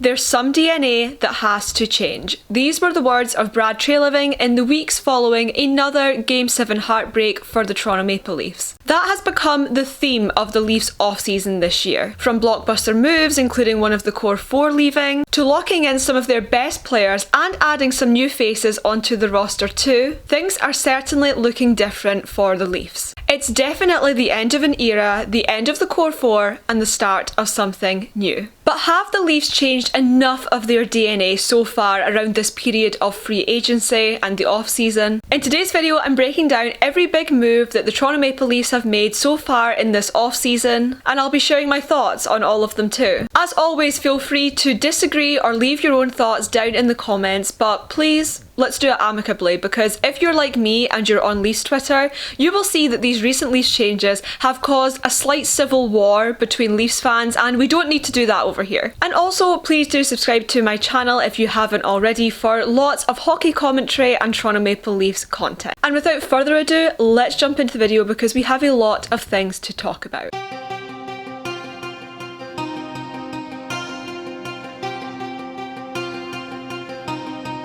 There's some DNA that has to change. These were the words of Brad Treliving in the weeks following another Game 7 heartbreak for the Toronto Maple Leafs. That has become the theme of the Leafs off-season this year. From blockbuster moves, including one of the core four leaving, to locking in some of their best players and adding some new faces onto the roster too, things are certainly looking different for the Leafs. It's definitely the end of an era, the end of the core four, and the start of something new. But have the Leafs changed enough of their DNA so far around this period of free agency and the off-season? In today's video, I'm breaking down every big move that the Toronto Maple Leafs have made so far in this off-season, and I'll be sharing my thoughts on all of them too. As always, feel free to disagree or leave your own thoughts down in the comments, but please, let's do it amicably, because if you're like me and you're on Leafs Twitter, you will see that these recent Leafs changes have caused a slight civil war between Leafs fans, and we don't need to do that over here. And also, please do subscribe to my channel if you haven't already for lots of hockey commentary and Toronto Maple Leafs content. And without further ado, let's jump into the video because we have a lot of things to talk about.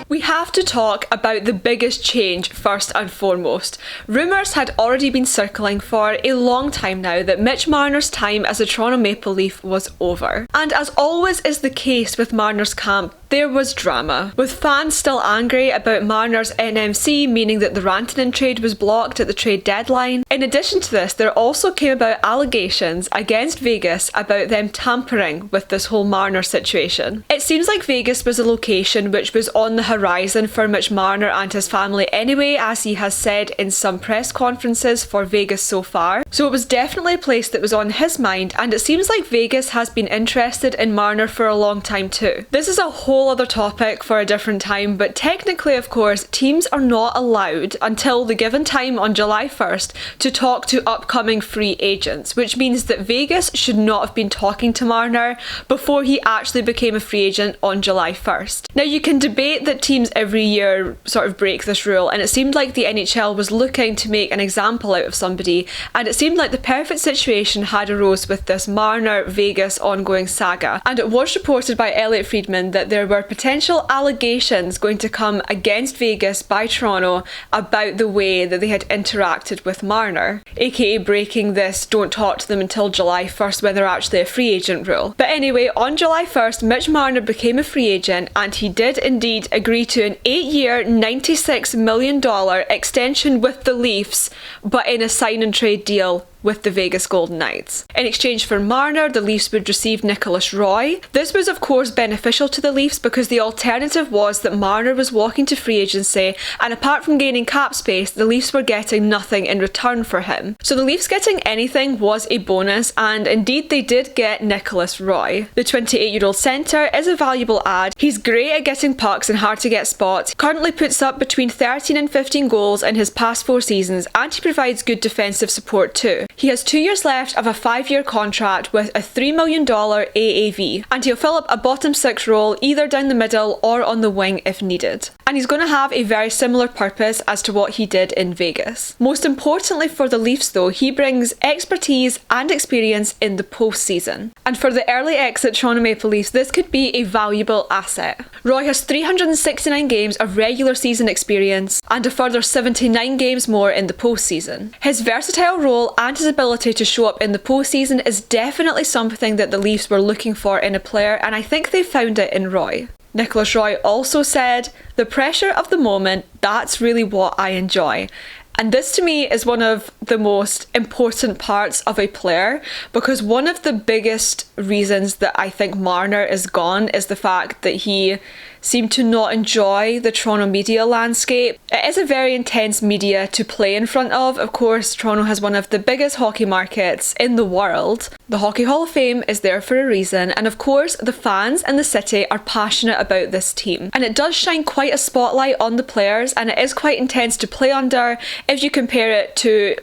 We have to talk about the biggest change first and foremost. Rumours had already been circling for a long time now that Mitch Marner's time as a Toronto Maple Leaf was over. And as always is the case with Marner's camp, there was drama, with fans still angry about Marner's NMC, meaning that the Rantanen trade was blocked at the trade deadline. In addition to this, there also came about allegations against Vegas about them tampering with this whole Marner situation. It seems like Vegas was a location which was on the horizon for Mitch Marner and his family anyway, as he has said in some press conferences for Vegas so far. So it was definitely a place that was on his mind, and it seems like Vegas has been interested in Marner for a long time too. This is a whole other topic for a different time, but technically, of course, teams are not allowed until the given time on July 1st to talk to upcoming free agents, which means that Vegas should not have been talking to Marner before he actually became a free agent on July 1st. Now, you can debate that teams every year sort of break this rule, and it seemed like the NHL was looking to make an example out of somebody, and it seemed like the perfect situation had arose with this Marner-Vegas ongoing saga. And it was reported by Elliot Friedman that there were potential allegations going to come against Vegas by Toronto about the way that they had interacted with Marner, aka breaking this don't talk to them until July 1st when they're actually a free agent rule. But anyway, on July 1st, Mitch Marner became a free agent, and he did indeed agree to an 8-year, $96 million extension with the Leafs, but in a sign and trade deal with the Vegas Golden Knights. In exchange for Marner, the Leafs would receive Nicholas Roy. This was of course beneficial to the Leafs because the alternative was that Marner was walking to free agency, and apart from gaining cap space, the Leafs were getting nothing in return for him. So the Leafs getting anything was a bonus, and indeed they did get Nicholas Roy. The 28-year-old centre is a valuable add. He's great at getting pucks in hard to get spots. He currently puts up between 13 and 15 goals in his past 4 seasons, and he provides good defensive support too. He has 2 years left of a 5-year contract with a $3 million AAV, and he'll fill up a bottom 6 role either down the middle or on the wing if needed. And he's going to have a very similar purpose as to what he did in Vegas. Most importantly for the Leafs though, he brings expertise and experience in the postseason. And for the early exit Toronto Maple Leafs, this could be a valuable asset. Roy has 369 games of regular season experience and a further 79 games more in the postseason. His versatile role and his ability to show up in the postseason is definitely something that the Leafs were looking for in a player, and I think they found it in Roy. Nicholas Roy also said, "The pressure of the moment, that's really what I enjoy." And this to me is one of the most important parts of a player, because one of the biggest reasons that I think Marner is gone is the fact that he seemed to not enjoy the Toronto media landscape. It is a very intense media to play in front of. Of course, Toronto has one of the biggest hockey markets in the world. The Hockey Hall of Fame is there for a reason, and of course the fans and the city are passionate about this team. And it does shine quite a spotlight on the players, and it is quite intense to play under if you compare it to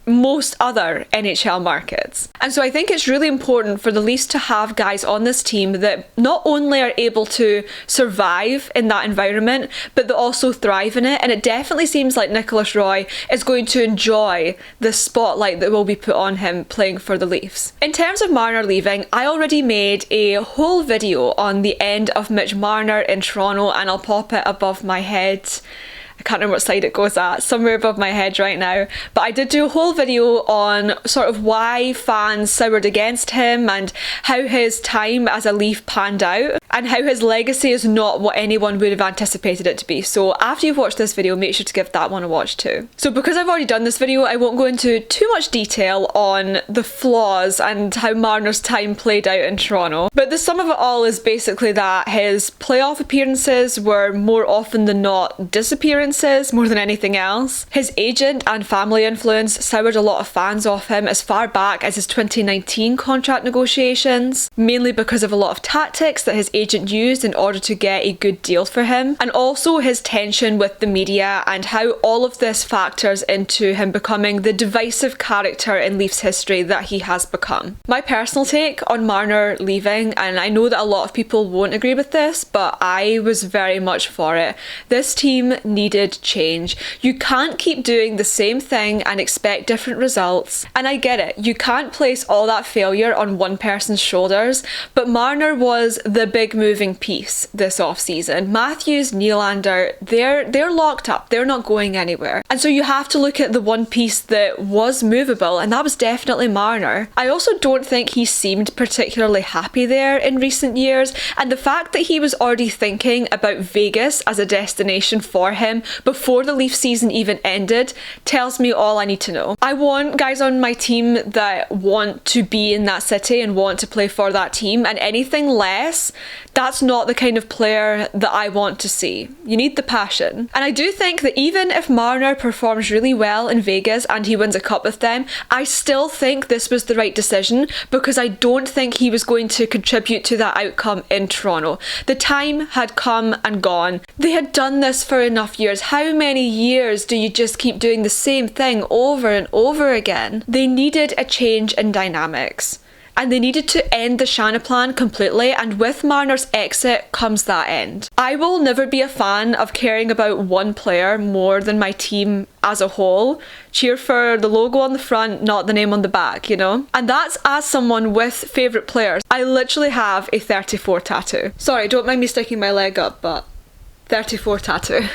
most other NHL markets. And so I think it's really important for the Leafs to have guys on this team that not only are able to survive in that environment, but that also thrive in it. And it definitely seems like Nicholas Roy is going to enjoy the spotlight that will be put on him playing for the Leafs. In terms of Marner leaving, I already made a whole video on the end of Mitch Marner in Toronto, and I'll pop it above my head. I can't remember what side it goes at, somewhere above my head right now. But I did do a whole video on sort of why fans soured against him and how his time as a Leaf panned out and how his legacy is not what anyone would have anticipated it to be. So after you've watched this video, make sure to give that one a watch too. So because I've already done this video, I won't go into too much detail on the flaws and how Marner's time played out in Toronto. But the sum of it all is basically that his playoff appearances were more often than not disappearances more than anything else. His agent and family influence soured a lot of fans off him as far back as his 2019 contract negotiations, mainly because of a lot of tactics that his agent used in order to get a good deal for him, and also his tension with the media and how all of this factors into him becoming the divisive character in Leafs history that he has become. My personal take on Marner leaving, and I know that a lot of people won't agree with this, but I was very much for it. This team needed change. You can't keep doing the same thing and expect different results. And I get it, you can't place all that failure on one person's shoulders, but Marner was the big moving piece this offseason. Matthews, Nylander, they're locked up. They're not going anywhere. And so you have to look at the one piece that was movable, and that was definitely Marner. I also don't think he seemed particularly happy there in recent years, and the fact that he was already thinking about Vegas as a destination for him before the Leaf season even ended tells me all I need to know. I want guys on my team that want to be in that city and want to play for that team, and anything less, that's not the kind of player that I want to see. You need the passion. And I do think that even if Marner performs really well in Vegas and he wins a cup with them, I still think this was the right decision because I don't think he was going to contribute to that outcome in Toronto. The time had come and gone. They had done this for enough years. How many years do you just keep doing the same thing over and over again? They needed a change in dynamics. And they needed to end the Shanna plan completely, and with Marner's exit comes that end. I will never be a fan of caring about one player more than my team as a whole. Cheer for the logo on the front, not the name on the back, you know? And that's as someone with favourite players. I literally have a 34 tattoo. Sorry, don't mind me sticking my leg up, but 34 tattoo.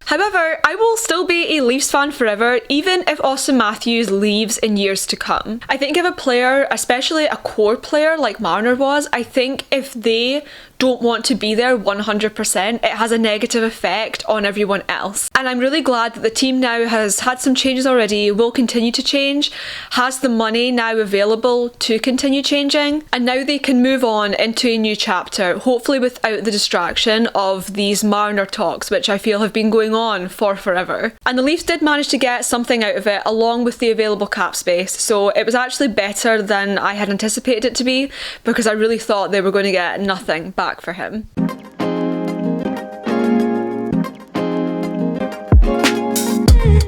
However, I will still be a Leafs fan forever, even if Austin Matthews leaves in years to come. I think if a player, especially a core player like Marner was, I think if they don't want to be there 100%, it has a negative effect on everyone else. And I'm really glad that the team now has had some changes already, will continue to change, has the money now available to continue changing, and now they can move on into a new chapter, hopefully without the distraction of these Marner talks, which I feel have been going on for forever. And the Leafs did manage to get something out of it along with the available cap space, so it was actually better than I had anticipated it to be, because I really thought they were going to get nothing back for him.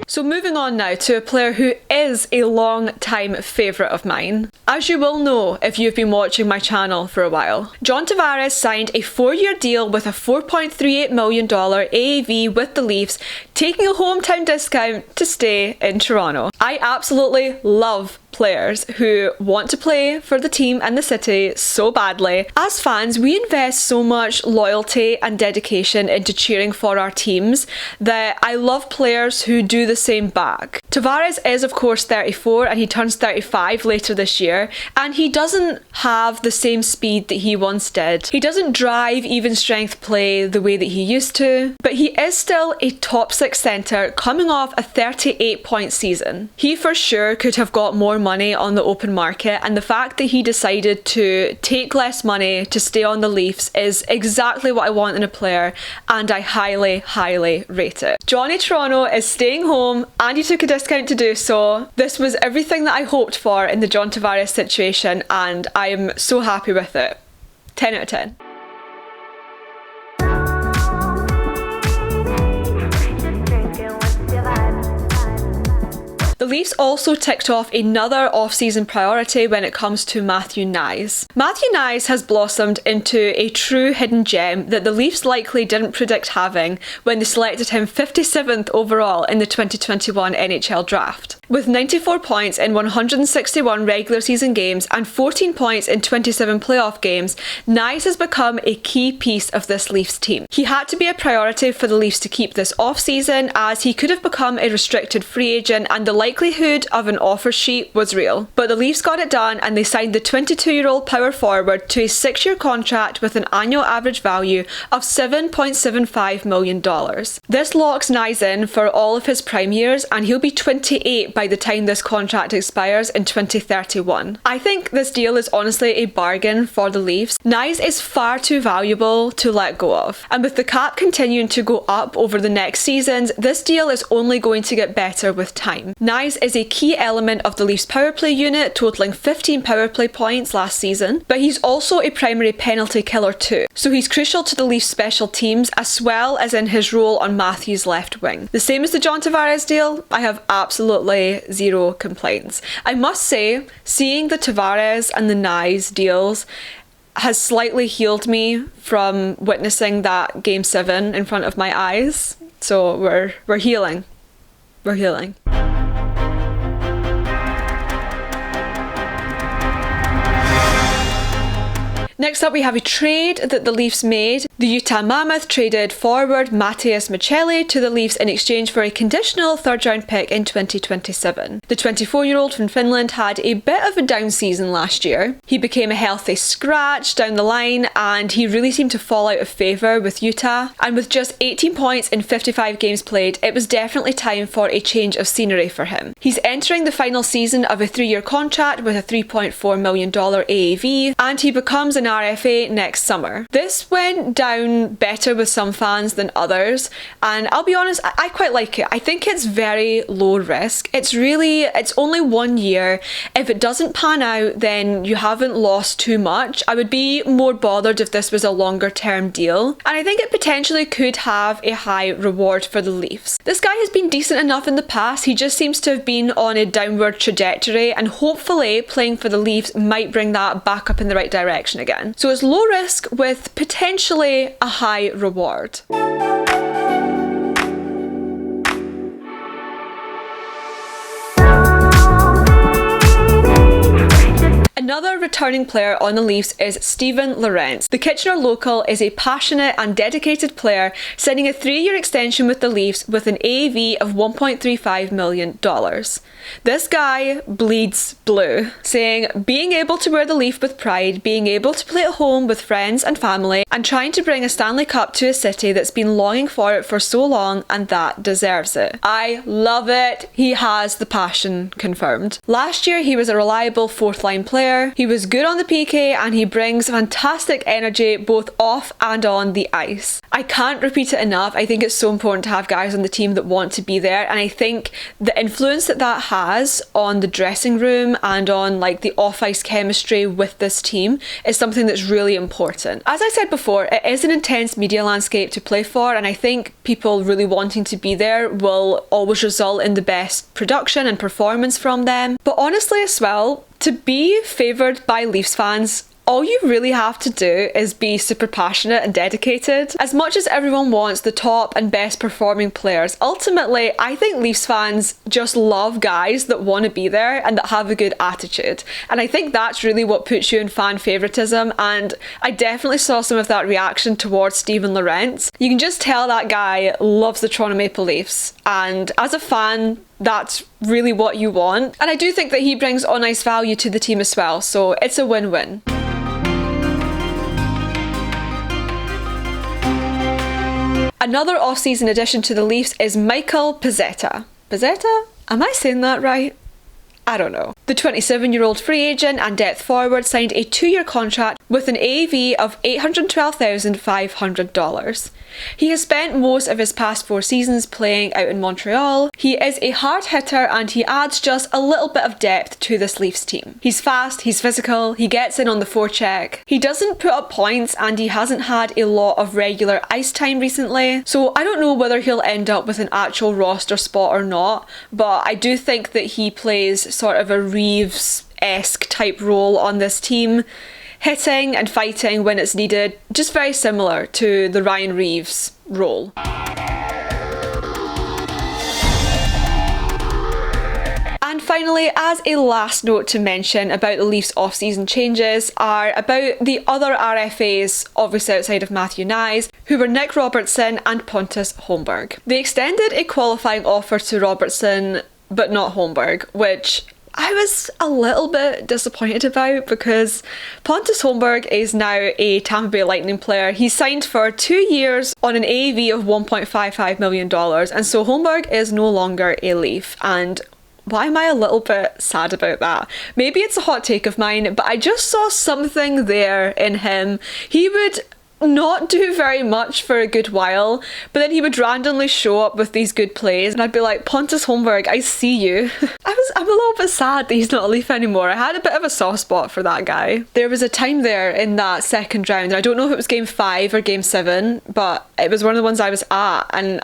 So moving on now to a player who is a long-time favourite of mine. As you will know if you've been watching my channel for a while, John Tavares signed a 4-year deal with a $4.38 million AAV with the Leafs, taking a hometown discount to stay in Toronto. I absolutely love players who want to play for the team and the city so badly. As fans, we invest so much loyalty and dedication into cheering for our teams that I love players who do the same back. Tavares is of course 34 and he turns 35 later this year, and he doesn't have the same speed that he once did. He doesn't drive even strength play the way that he used to, but he is still a top 6 centre coming off a 38-point season. He for sure could have got more money on the open market, and the fact that he decided to take less money to stay on the Leafs is exactly what I want in a player, and I highly, highly rate it. Johnny Toronto is staying home and he took a discount to do so. This was everything that I hoped for in the John Tavares situation, and I am so happy with it. 10 out of 10. The Leafs also ticked off another off-season priority when it comes to Matias Knies. Matias Knies has blossomed into a true hidden gem that the Leafs likely didn't predict having when they selected him 57th overall in the 2021 NHL draft. With 94 points in 161 regular season games and 14 points in 27 playoff games, Knies has become a key piece of this Leafs team. He had to be a priority for the Leafs to keep this off-season, as he could have become a restricted free agent and the likelihood of an offer sheet was real. But the Leafs got it done and they signed the 22-year-old power forward to a 6-year contract with an annual average value of $7.75 million. This locks Knies in for all of his prime years, and he'll be 28 by the time this contract expires in 2031. I think this deal is honestly a bargain for the Leafs. Knies is far too valuable to let go of, and with the cap continuing to go up over the next seasons, this deal is only going to get better with time. Knies is a key element of the Leafs power play unit, totaling 15 power play points last season, but he's also a primary penalty killer too, so he's crucial to the Leafs special teams as well as in his role on Matthews' left wing. The same as the John Tavares deal, I have absolutely zero complaints. I must say, seeing the Tavares and the Knies deals has slightly healed me from witnessing that Game 7 in front of my eyes. So we're healing. We're healing. Next up, we have a trade that the Leafs made. The Utah Mammoth traded forward Matias Machelli to the Leafs in exchange for a conditional third-round pick in 2027. The 24-year-old from Finland had a bit of a down season last year. He became a healthy scratch down the line, and he really seemed to fall out of favour with Utah. And with just 18 points in 55 games played, it was definitely time for a change of scenery for him. He's entering the final season of a 3-year contract with a $3.4 million AAV, and he becomes an RFA next summer. This went down better with some fans than others, and I'll be honest, I quite like it. I think it's very low risk. It's only 1 year. If it doesn't pan out, then you haven't lost too much. I would be more bothered if this was a longer term deal, and I think it potentially could have a high reward for the Leafs. This guy has been decent enough in the past. He just seems to have been on a downward trajectory, and hopefully playing for the Leafs might bring that back up in the right direction again. So it's low risk with potentially a high reward. Another returning player on the Leafs is Steven Lorentz. The Kitchener local is a passionate and dedicated player, signing a 3-year extension with the Leafs with an AAV of $1.35 million. This guy bleeds blue, saying being able to wear the Leaf with pride, being able to play at home with friends and family, and trying to bring a Stanley Cup to a city that's been longing for it for so long and that deserves it. I love it. He has the passion confirmed. Last year he was a reliable 4th line player. He was good on the PK and he brings fantastic energy both off and on the ice. I can't repeat it enough. I think it's so important to have guys on the team that want to be there, and I think the influence that has on the dressing room and on like the off-ice chemistry with this team is something that's really important. As I said before, it is an intense media landscape to play for, and I think people really wanting to be there will always result in the best production and performance from them. But honestly as well, to be favoured by Leafs fans, all you really have to do is be super passionate and dedicated. As much as everyone wants the top and best performing players, ultimately I think Leafs fans just love guys that want to be there and that have a good attitude. And I think that's really what puts you in fan favouritism, and I definitely saw some of that reaction towards Steven Lorentz. You can just tell that guy loves the Toronto Maple Leafs, and as a fan, that's really what you want. And I do think that he brings on ice value to the team as well, so it's a win-win. Another off-season addition to the Leafs is Michael Peca. Peca? Am I saying that right? I don't know. The 27-year-old free agent and depth forward signed a 2-year contract with an AAV of $812,500. He has spent most of his past 4 seasons playing out in Montreal. He is a hard hitter and he adds just a little bit of depth to this Leafs team. He's fast, he's physical, he gets in on the forecheck. He doesn't put up points and he hasn't had a lot of regular ice time recently, so I don't know whether he'll end up with an actual roster spot or not, but I do think that he plays sort of a Reeves-esque type role on this team, hitting and fighting when it's needed, just very similar to the Ryan Reeves role. And finally, as a last note to mention about the Leafs off-season changes are about the other RFAs, obviously outside of Matias Machelli, who were Nick Robertson and Pontus Homeberg. They extended a qualifying offer to Robertson, but not Homeberg, which I was a little bit disappointed about because Pontus Homeberg is now a Tampa Bay Lightning player. He's signed for 2 years on an AAV of $1.55 million, and so Homeberg is no longer a Leaf, and why am I a little bit sad about that? Maybe it's a hot take of mine, but I just saw something there in him. He would not do very much for a good while, but then he would randomly show up with these good plays and I'd be like, Pontus Homeberg, I see you. I'm a little bit sad that he's not a Leaf anymore. I had a bit of a soft spot for that guy. There was a time there in that second round, and I don't know if it was game 5 or game 7, but it was one of the ones I was at, and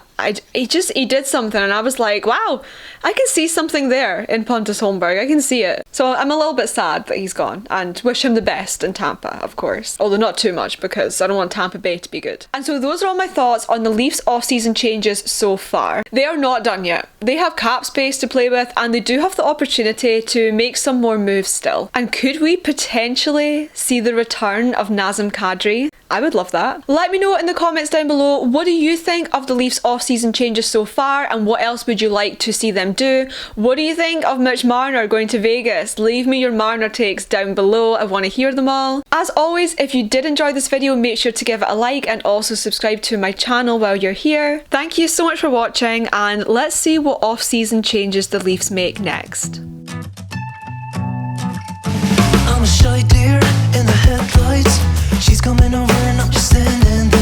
he did something and I was like, wow, I can see something there in Pontus Homeberg. I can see it. So I'm a little bit sad that he's gone and wish him the best in Tampa, of course. Although not too much because I don't want Tampa Bay to be good. And so those are all my thoughts on the Leafs off-season changes so far. They are not done yet. They have cap space to play with and they do have the opportunity to make some more moves still. And could we potentially see the return of Nazem Kadri? I would love that. Let me know in the comments down below, what do you think of the Leafs off-season changes so far and what else would you like to see them do? What do you think of Mitch Marner going to Vegas? Leave me your Marner takes down below. I want to hear them all. As always, if you did enjoy this video, make sure to give it a like and also subscribe to my channel while you're here. Thank you so much for watching and let's see what off-season changes the Leafs make next. I'm a shy deer in the headlights. She's coming over and I'm just standing there.